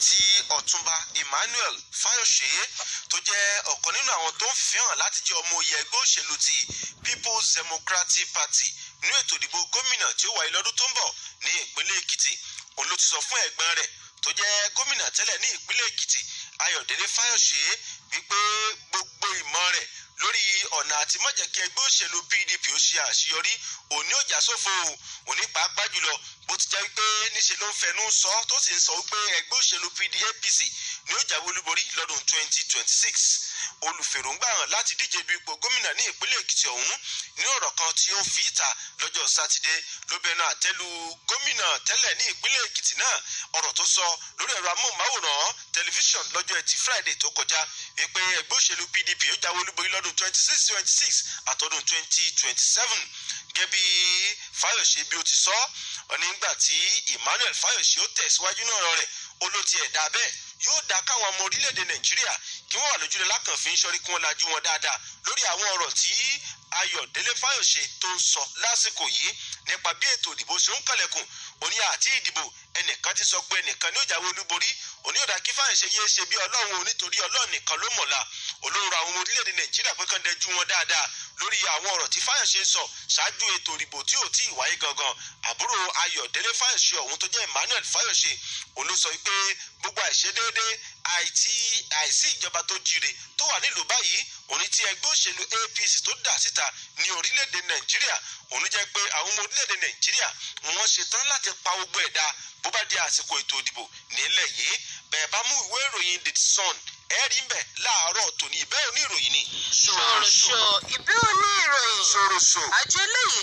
tí Ọ̀túnba Emmanuel Fayose tó jẹ́ ọ̀kan nínú àwọn tó ń fihàn láti jẹ́ ọmọ oyè ẹgbẹ́ òṣèlú ti People's Democratic Party nínú ètò ìdìbò gómìnà tí ó wáyé lọ́dún tó ń bọ̀ ní ìpínlẹ̀ Èkìtì. Òun ló ti sọ fún ẹ̀gbọ́n rẹ̀ tó jẹ́ gómìnà tẹ́lẹ̀ ní ìpínlẹ̀ Èkìtì Ayọ̀délé Fáyọ̀ṣe wípé gbogbo ìmọ̀ rẹ̀ lórí ọ̀nà àti má jẹ́ kí ẹgbẹ́ òṣèlú PDP ó ṣe àṣeyọrí òní ò já sófo òní pàápàá jùlọ bó ti jẹ́ wípé níṣe ló ń fẹnu sọ tó sì ń sọ wípé ẹgbẹ́ òṣèlú APC ni ó jáwé olúborí lọ́dún 2026. Olùfèròǹgbà hàn láti díje bí ipò gómìnà ní ìpínlẹ̀ Èkìtì ọ̀hún ní ọ̀rọ̀ kan tí ó fi ìta lọ́jọ́ Sátidé ló bẹnu àtẹ́lu gómìnà tẹ́lẹ̀ ní ìpínlẹ̀ Èkìtì náà. Ọ̀rọ̀ tó sọ lórí ẹ̀rọ amóhùnmáwòrán tẹlifíṣàn lọ́jọ́ Ẹtì Friday tó kọjá wípé ẹgbẹ́ òṣèlú PDP ó jáwé olúborí lọ́dún 2026 àtọ́dún 2027. Gẹ́bí Fáyọ̀ṣe bí ó ti sọ ọ nígbà tí Emmanuel Fáyọ̀ṣe ó tẹ̀síwájú náà rẹ̀ ó ló ti ẹ̀dá bẹ́ẹ̀ yóò dá káwọn ọmọ orílẹ̀-èdè Nàìjíríà kí wọ́n wà lójúlẹ̀ lákànfin sọ́rí kí wọ́n lajú wọn dáadáa lórí àwọn ọ̀rọ̀ tí Ayọ̀délé Fáyọ̀ṣe tó ń sọ lásìkò yìí nípa bí ètò ìdìbò ṣe ń kànlẹ̀kùn. Òní àti ìdìbò ẹnìkan ti sọ pé ẹnìkan ní ó jáwé olúborí. Òní ọ̀dà kí Fáyọ̀ṣe yéé ṣe bí Ọlọ́run nítorí Ọlọ́run nìkan ló mọ̀la. Olórí àwọn ọmọ orílẹ̀-èdè Nàìjíríà pé kán dẹjú wọn dáadáa lórí àwọn ọ̀rọ̀ tí Fáyọ̀ṣe ń sọ ṣáájú ètò ìdìbò tí ò tí ì wáyé gangan. Àbúrò Ayọ̀délé Fáyọ̀ṣe ọ̀hún tó jẹ́ Emmanuel Fáyọ̀ṣe òun ló sọ pé gbogbo àìṣedéédé àìsí ìjọba tó jíire tó wà nílùú báyìí òní tí ẹgbẹ́ òṣèlú APC tó dà síta ní orílẹ̀-èdè Nàìjíríà òun jẹ́ pé àwọn ọmọ orílẹ̀-èdè Nàìjíríà wọ́n ṣetán láti pa gbogbo ẹ̀dá bó bá di àsìkò ètò ìdìbò nílẹ̀ yìí. Bẹ́ẹ̀ bá mú ìwé ìròyìn The Sun ẹ̀rí ń bẹ̀ láàárọ̀ tòní ìbẹ́ òní ìròyìn ni. ṣòro ìbẹ́ òní ìròyìn ṣòro àjọ eléyìí